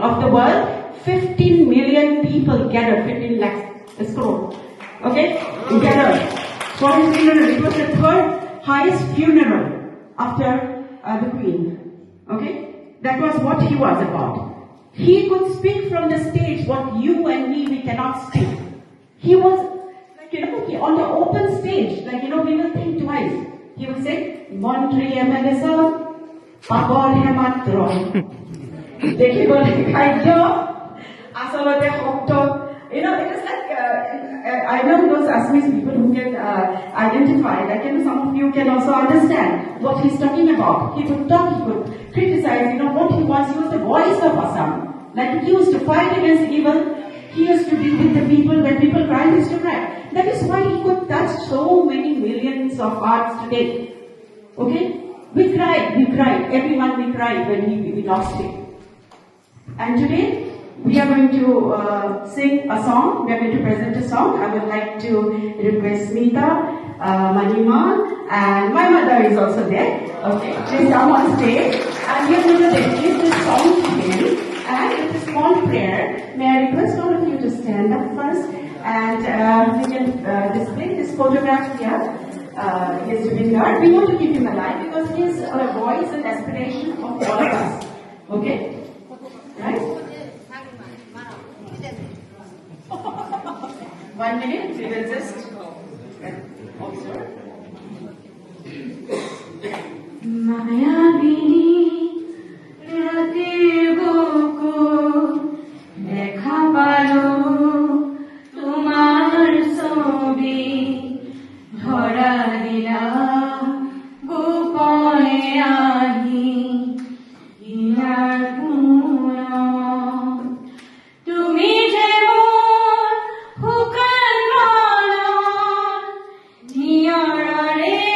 of the world, 15 million people gathered, 15 lakhs crore. Okay? Gathered for his funeral. It was the third highest funeral after the Queen. Okay? That was what he was about. He could speak from the stage what you and me, we cannot speak. He was, on the open stage, we will think twice. He would say, Montri Emelisa, Pagol Hematro. Dekibol Kaidyo, Asalote Hokto. Because I know those Assamese people who can identify, some of you can also understand what he's talking about. He could talk, he could criticize, what he was the voice of Assam. Like he used to fight against evil, he used to be with the people, when people cried, he used to cry. That is why he could touch so many millions of hearts today. Okay? We cried, everyone we cried when we lost him. And today, we are going to sing a song, we are going to present a song. I would like to request Smita, Manima, and my mother is also there. Okay, please come on stage. And we are going to dedicate this song to him. And it's a small prayer. May I request all of you to stand up first, and we can display this photograph here. He's Zubeen Garg. We want to keep him alive because he is a voice and aspiration of all of us. Okay? Right? 1 minute, we will just observe. Mayabini Ratir Gokul Rekha Palo Tumar Sobi Dhora Dila Gopone Ahi Inar Puna Tumi Jemon Hukan Rolon Niyorare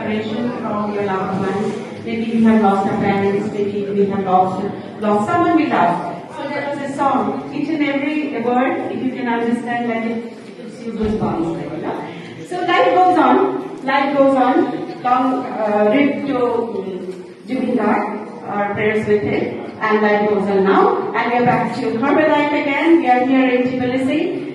separation from your loved ones. Maybe we have lost our parents, maybe we have lost someone we love. So there was a song, each and every word, if you can understand, like it gives you goosebumps. So life goes on, long rip to Zubeen Garg, our prayers with him, and life goes on now. And we are back to Herbalife again, we are here in Tibilisi.